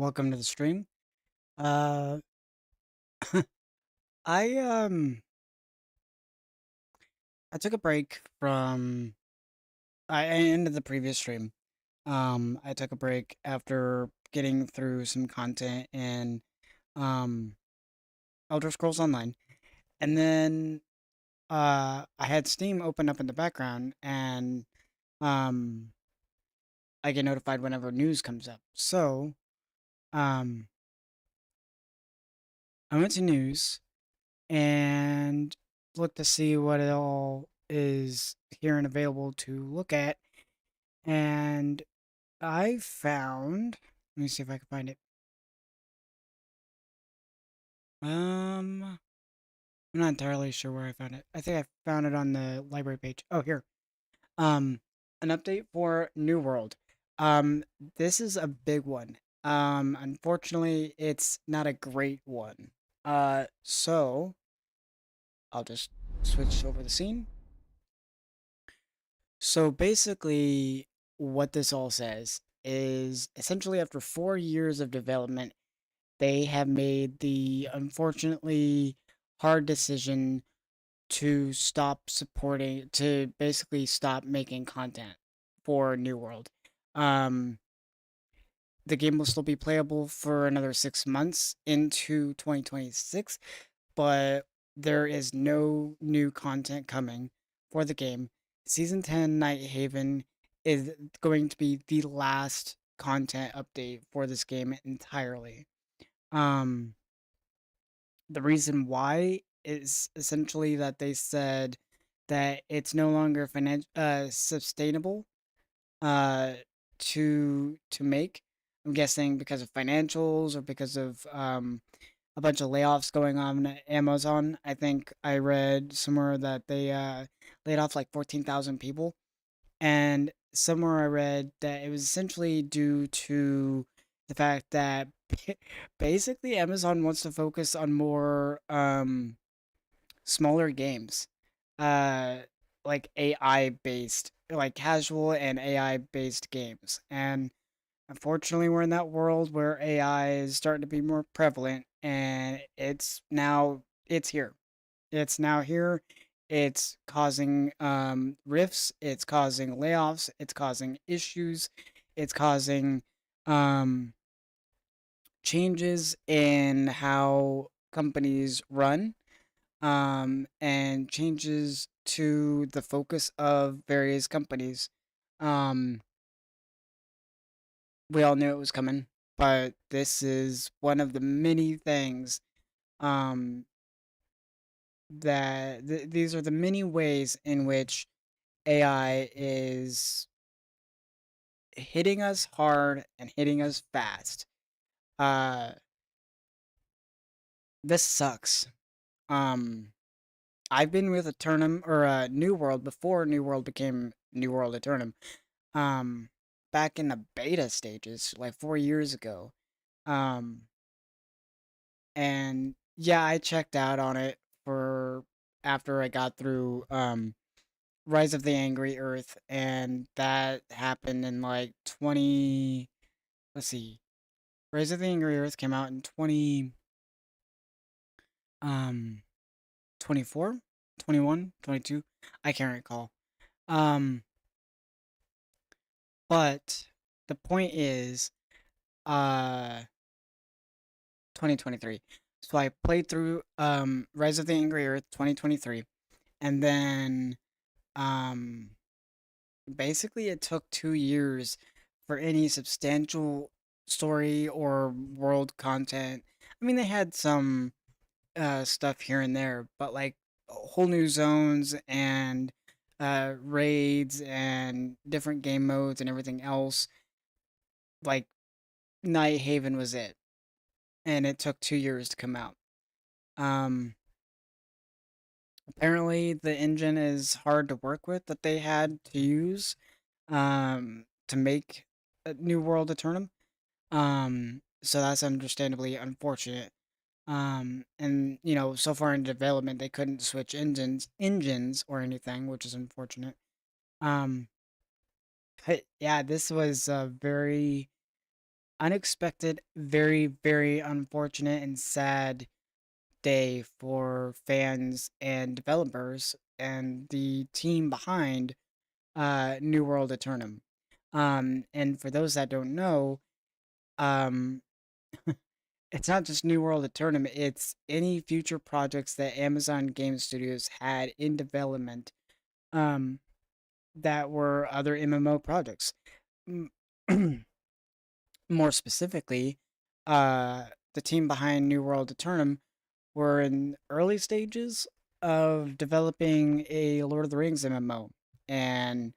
welcome to the stream. Uh, I I took a break from I ended the previous stream. I took a break after getting through some content in um Elder Scrolls Online, and then I had Steam open up in the background, and um I get notified whenever news comes up. So um I went to news and look to see what it all is here and available to look at. And I found, let me see if I can find it. I'm not entirely sure where I found it. I think I found it on the library page. Oh, here. Um, an update for New World. Um, this is a big one. Unfortunately, it's not a great one. So I'll just switch over the scene. So basically, what this all says is essentially after 4 years of development, they have made the unfortunately hard decision to basically stop making content for New World. Um, the game will still be playable for another 6 months into 2026, but there is no new content coming for the game. Season 10 Nighthaven is going to be the last content update for this game entirely. Um, the reason why is essentially that they said that it's no longer sustainable uh to make. I'm guessing because of financials or because of a bunch of layoffs going on at Amazon. I think I read somewhere that they laid off like 14,000 people, and somewhere I read that it was essentially due to the fact that basically Amazon wants to focus on more smaller games, uh like AI based, like casual and AI based games. And unfortunately, we're in that world where AI is starting to be more prevalent, and it's here. It's now here. It's causing rifts. It's causing layoffs. It's causing issues. It's causing um, changes in how companies run, and changes to the focus of various companies. Um, we all knew it was coming, but this is one of the many things um, these are the many ways in which AI is hitting us hard and hitting us fast. Uh, this sucks. Um, I've been with Eternum or New World before New World became New World Aeternum. Um, back in the beta stages, like 4 years ago. Um, and yeah, I checked out on it for after I got through Rise of the Angry Earth, and that happened in like 20. Let's see, Rise of the Angry Earth came out in 20 um 24, 21, 22. I can't recall. Um, but the point is, uh, 2023. So I played through Rise of the Angry Earth 2023, and then um basically it took 2 years for any substantial story or world content. I mean, they had some stuff here and there, but like whole new zones and raids and different game modes and everything else. Like Night Haven was it, and it took 2 years to come out. Um, apparently the engine is hard to work with that they had to use to make a New World Aeternum. So that's understandably unfortunate. And so far in development, they couldn't switch engines or anything, which is unfortunate. Um, but yeah, this was very unexpected, very, very unfortunate and sad day for fans and developers and the team behind New World Aeternum. And for those that don't know, um, it's not just New World Aeternum, it's any future projects that Amazon Game Studios had in development um, that were other MMO projects. M- More specifically, the team behind New World Aeternum were in early stages of developing a Lord of the Rings MMO, and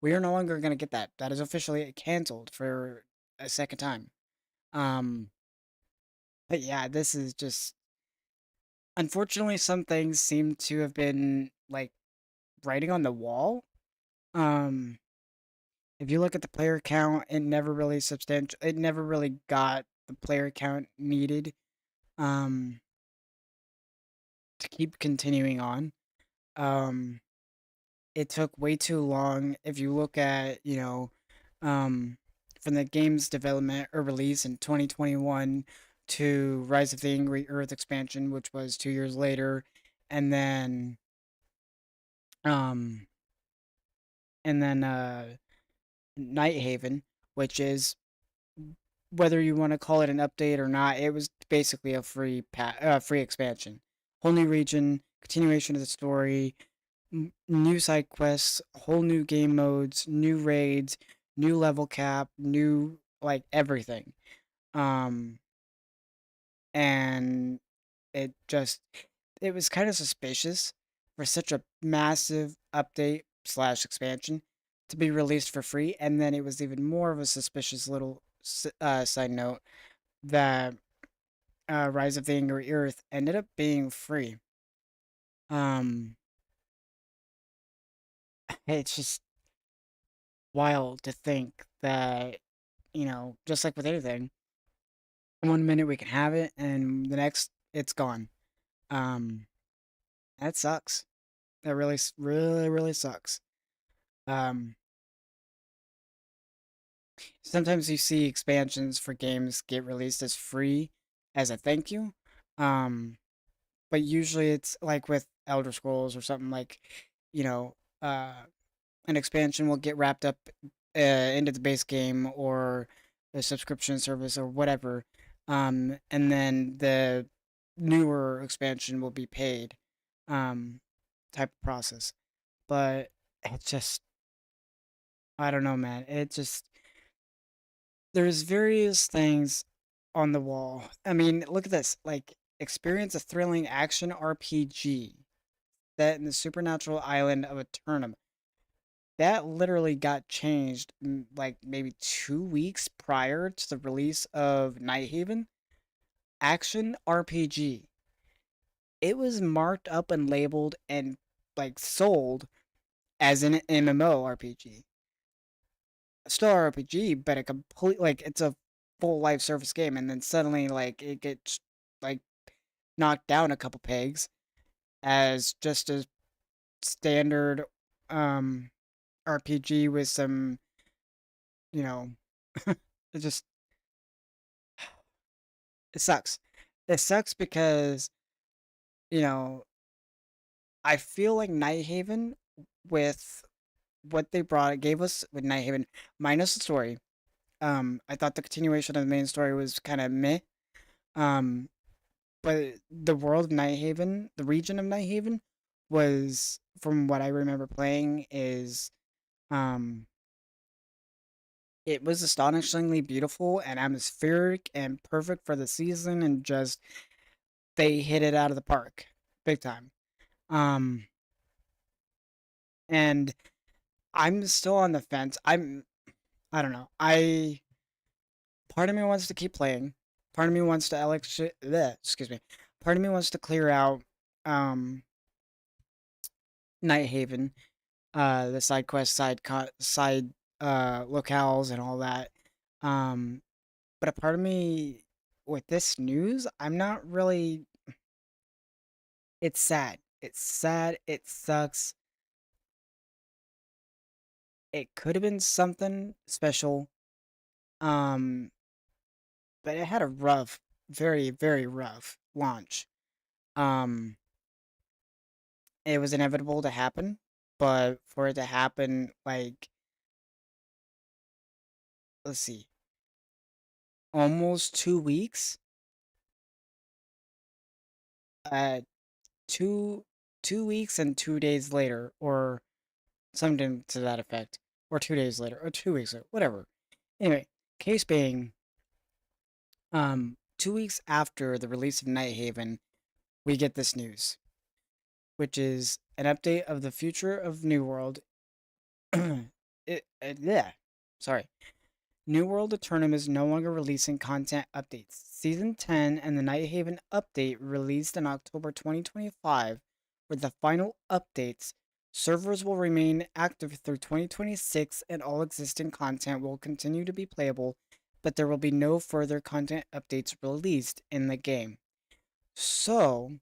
we are no longer going to get that. That is officially canceled for a second time. Um, but yeah, this is just unfortunately some things seem to have been like writing on the wall. Um, if you look at the player count, it never really substantial. It never really got the player count needed um to keep continuing on. Um, it took way too long. If you look at, um, from the game's development or release in 2021 to Rise of the Angry Earth expansion, which was 2 years later, and then, um, and then, Nighthaven, which is whether you want to call it an update or not, it was basically a free expansion, whole new region, continuation of the story, new side quests, whole new game modes, new raids, new level cap, new like everything. Um, and it just it was kind of suspicious for such a massive update slash expansion to be released for free, and then it was even more of a suspicious little side note that Rise of the Angry Earth ended up being free. Um, it's just wild to think that just like with anything, one minute we can have it and the next it's gone. Um, that sucks. That really, really, really sucks. Um, Sometimes you see expansions for games get released as free as a thank you. Um, but usually it's like with Elder Scrolls or something like, you know, uh, an expansion will get wrapped up into the base game or the subscription service or whatever, and then the newer expansion will be paid, um, type of process. But it just, I don't know, man. It just there's various things on the wall. I mean, look at this. Like, experience a thrilling action RPG set in the supernatural island of Eternum. That literally got changed like maybe 2 weeks prior to the release of Nighthaven. Action RPG. It was marked up and labeled and like sold as an MMO RPG. Still RPG, but a complete like it's a full life service game, and then suddenly like it gets like knocked down a couple pegs as just a standard um RPG with some, you know, it just it sucks. It sucks because, you know, I feel like Nighthaven with what they brought gave us with Nighthaven minus the story. I thought the continuation of the main story was kind of meh. Um, but the world of Nighthaven, the region of Nighthaven, was from what I remember playing is um it was astonishingly beautiful and atmospheric and perfect for the season and just they hit it out of the park big time. Um and I'm still on the fence. I don't know. I Part of me wants to keep playing. Part of me wants to excuse me. Part of me wants to clear out um Nighthaven, the side quest, side locales and all that. Um, but a part of me with this news, I'm not really. It's sad. It's sad. It sucks. It could have been something special. Um, but it had a rough, very, very rough launch. Um, it was inevitable to happen, but for it to happen, like, let's see, almost 2 weeks, uh, two 2 weeks and 2 days later, or something to that effect, or 2 days later, or 2 weeks later, whatever. Anyway, case being, 2 weeks after the release of Nighthaven, we get this news, which is an update of the future of New World. Yeah, sorry. New World Aeternum is no longer releasing content updates. Season 10 and the Nighthaven update released in October 2025 were the final updates. Servers will remain active through 2026 and all existing content will continue to be playable, but there will be no further content updates released in the game. So,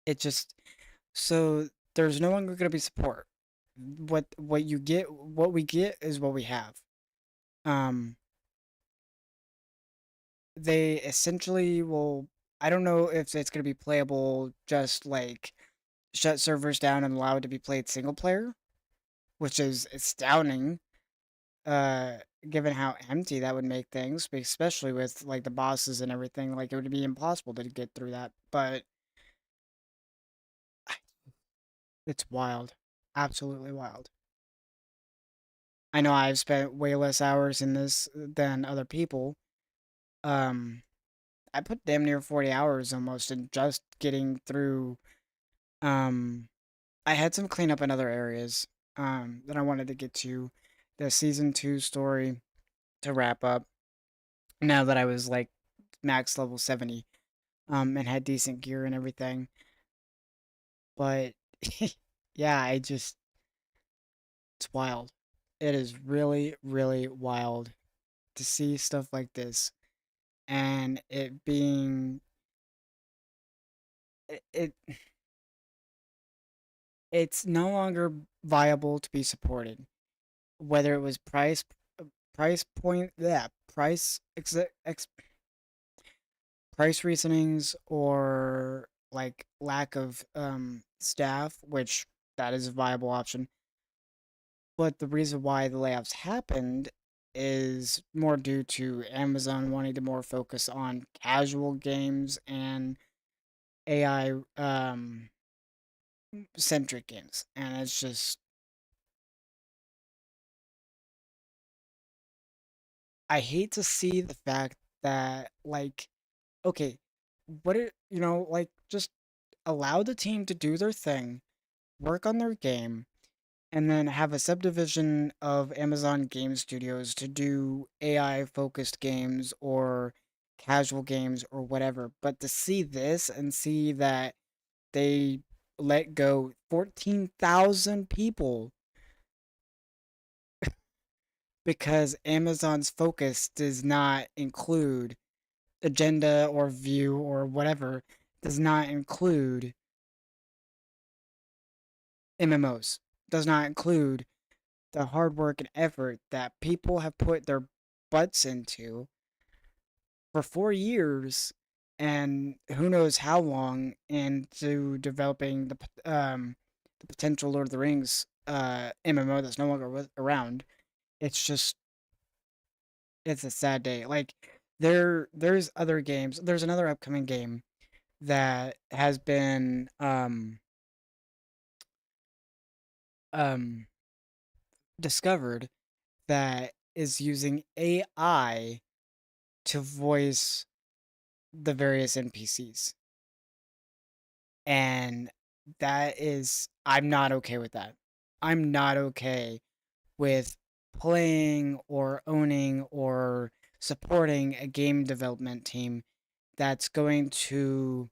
it just so there's no longer going to be support. What we get is what we have. Um they essentially will, I don't know if it's going to be playable, just like shut servers down and allow it to be played single player, which is astounding, uh given how empty that would make things, especially with like the bosses and everything. Like, it would be impossible to get through that. But it's wild, absolutely wild. I know I've spent way less hours in this than other people. um I put damn near 40 hours almost in just getting through. um I had some cleanup in other areas that I wanted to get to the season 2 story to wrap up now that I was like max level 70, and had decent gear and everything. But yeah, it's wild. It is really, really wild to see stuff like this, and it being it it's no longer viable to be supported, whether it was price point, yeah, price reasonings, or like lack of staff, which that is a viable option. But the reason why the layoffs happened is more due to Amazon wanting to more focus on casual games and AI centric games. And it's just, I hate to see the fact that, like, okay, like, just allow the team to do their thing, work on their game, and then have a subdivision of Amazon Game Studios to do AI focused games or casual games or whatever. But to see this and see that they let go 14,000 people because Amazon's focus does not include agenda or view or whatever, does not include MMOs, does not include the hard work and effort that people have put their butts into for 4 years, and who knows how long, into developing the potential Lord of the Rings MMO that's no longer around. It's just, it's a sad day. Like, there's other games. There's another upcoming game that has been um discovered, that is using AI to voice the various NPCs. And I'm not okay with that. I'm not okay with playing or owning or supporting a game development team that's going to,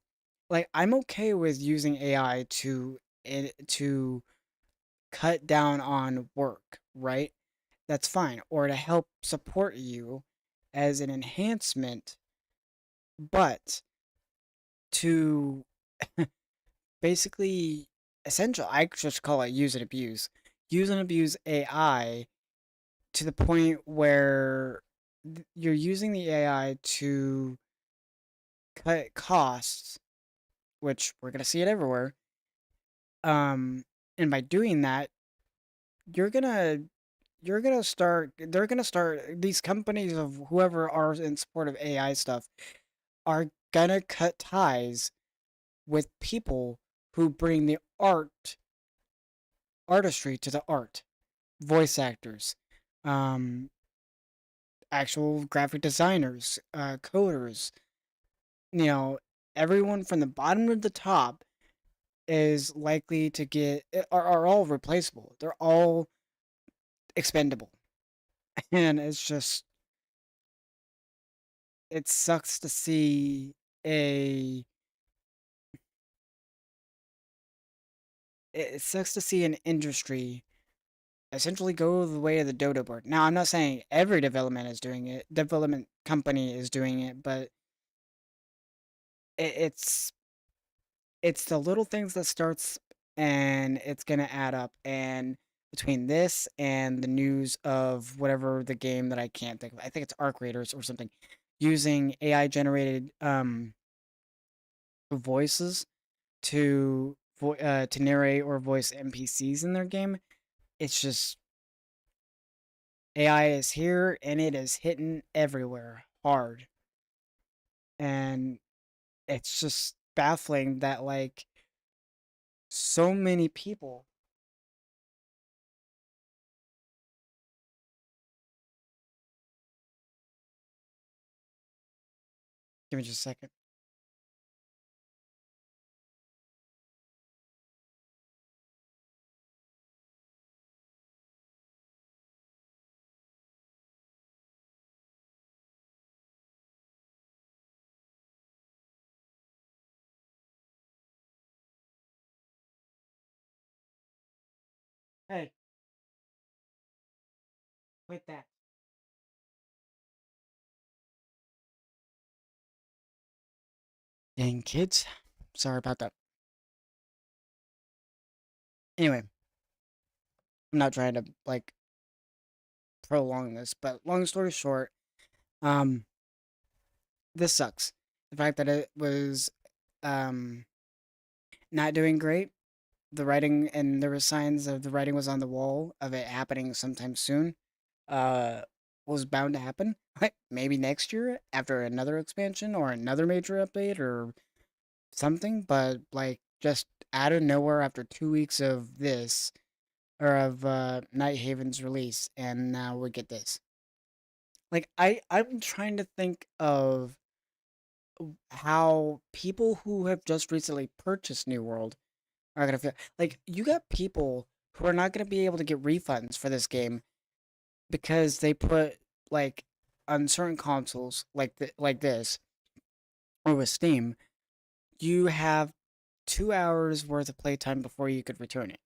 like, I'm okay with using AI to cut down on work, right? That's fine. Or to help support you as an enhancement, but to basically, essential, I just call it use and abuse. Use and abuse AI to the point where you're using the AI to cut costs, which we're gonna see it everywhere. And by doing that, you're gonna they're gonna start these companies of whoever are in support of AI stuff are gonna cut ties with people who bring the artistry to the art, voice actors, um, actual graphic designers, coders, you know, everyone from the bottom to the top is likely to are all replaceable. They're all expendable. And it's just it sucks to see a it sucks to see an industry essentially go the way of the dodo bird. Now, I'm not saying every development company is doing it, but it's the little things that starts and it's gonna add up. And between this and the news of whatever the game that I can't think of, I think it's Arc Raiders or something, using AI generated voices to narrate or voice NPCs in their game. It's just AI is here and it is hitting everywhere hard. And it's just baffling that like so many people. Give me just a second. Hey, quit that. Dang kids. Sorry about that. Anyway, I'm not trying to like prolong this, but long story short, um, this sucks. The fact that it was um not doing great. The writing and there were signs of the writing was on the wall of it happening sometime soon. Uh, was bound to happen. Maybe next year after another expansion or another major update or something. But like just out of nowhere after 2 weeks of this or of Nighthaven's release, and now we get this. Like I'm trying to think of how people who have just recently purchased New World are gonna feel. Like you got people who are not gonna be able to get refunds for this game because they put like on certain consoles like this or with Steam, you have 2 hours worth of playtime before you could return it.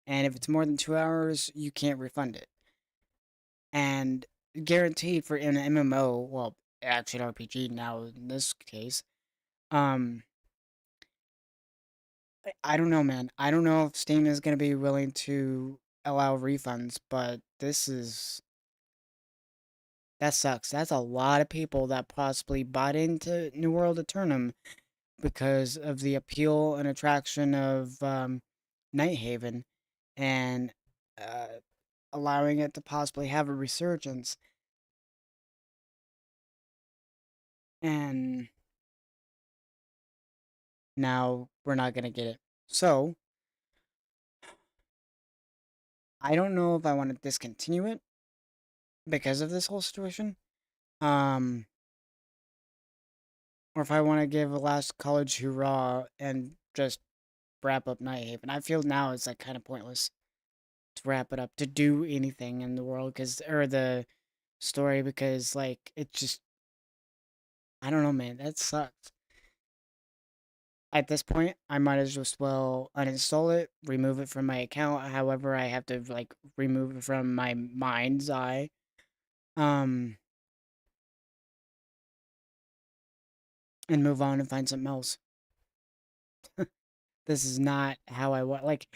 And if it's more than 2 hours, you can't refund it. And guaranteed for an MMO, well, action RPG now in this case, um, I don't know, man. I don't know if Steam is going to be willing to allow refunds, but that sucks. That's a lot of people that possibly bought into New World Aeternum because of the appeal and attraction of Nighthaven and uh, allowing it to possibly have a resurgence. And now we're not going to get it. So I don't know if I want to discontinue it because of this whole situation. Um, or if I want to give a last college hurrah and just wrap up Nighthaven. I feel now it's like kind of pointless to wrap it up to do anything in the world because or the story because like it just I don't know, man. That sucks. At this point, I might as well uninstall it, remove it from my account. However, I have to like remove it from my mind's eye. Um, and move on and find something else. This is not how I want. Like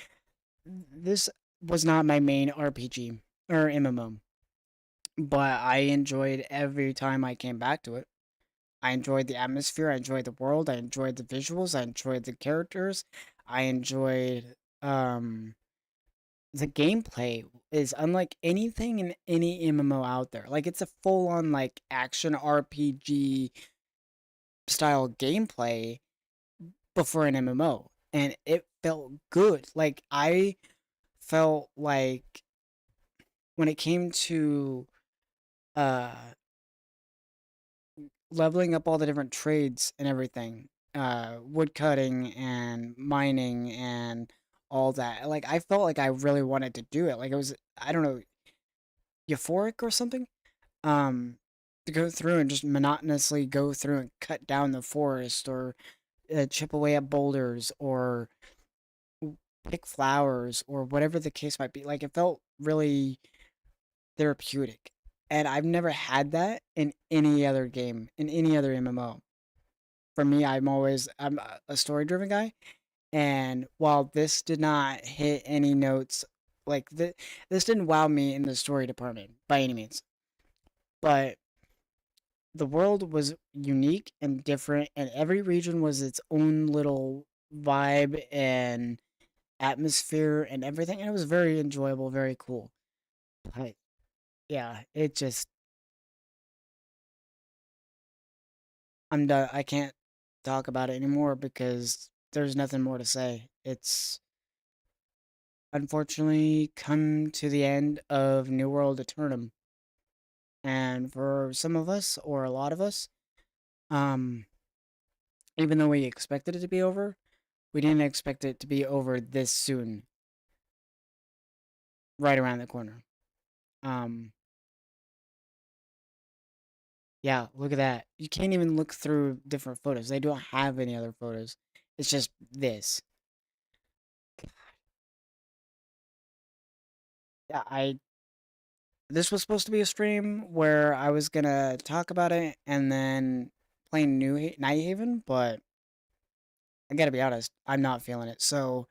this was not my main RPG or MMO. but I enjoyed every time I came back to it. I enjoyed the atmosphere, I enjoyed the world, I enjoyed the visuals, I enjoyed the characters, I enjoyed the gameplay is unlike anything in any MMO out there. Like it's a full on like action RPG style gameplay before an MMO, and it felt good. Like I felt like when it came to uh leveling up all the different trades and everything, wood cutting and mining and all that. Like I felt like I really wanted to do it. Like it was, I don't know, euphoric or something. Um, to go through and just monotonously go through and cut down the forest or chip away at boulders or pick flowers or whatever the case might be. Like it felt really therapeutic. And I've never had that in any other game, in any other MMO. For me, I'm a story driven guy, and while this did not hit any notes, like this didn't wow me in the story department by any means, but the world was unique and different, and every region was its own little vibe and atmosphere and everything, and it was very enjoyable, very cool. But yeah, it just I'm done. I can't talk about it anymore because there's nothing more to say. It's unfortunately come to the end of New World Aeternum. And for some of us, or a lot of us, um, even though we expected it to be over, we didn't expect it to be over this soon, right around the corner. Um, yeah, look at that. You can't even look through different photos. They don't have any other photos. It's just this. Yeah, I this was supposed to be a stream where I was gonna talk about it and then play Nighthaven, but I gotta be honest, I'm not feeling it. So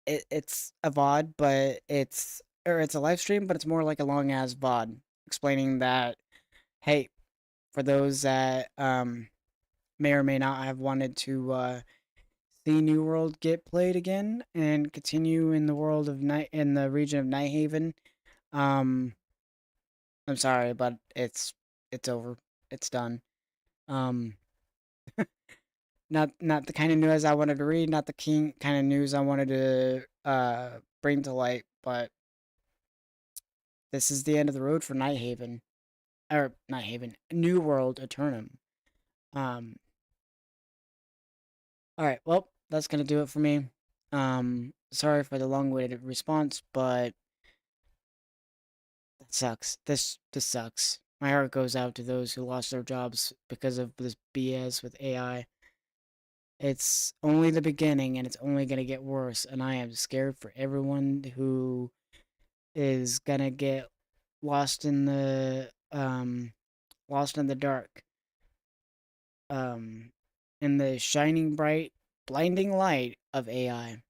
it's a VOD, but it's a live stream, but it's more like a long ass VOD explaining that hey, for those that may or may not have wanted to see New World get played again and continue in the world of night in the region of Nighthaven, um, I'm sorry, but it's over. It's done. Um, not the kind of news I wanted to read, not the kind of news I wanted to bring to light, but this is the end of the road for Nighthaven. Or Nighthaven. New World Aeternum. Um alright, well, that's gonna do it for me. Sorry for the long-winded response, but that sucks. This sucks. My heart goes out to those who lost their jobs because of this BS with AI. It's only the beginning and it's only going to get worse. And I am scared for everyone who is going to get lost in lost in the dark, um, in the shining bright, blinding light of AI.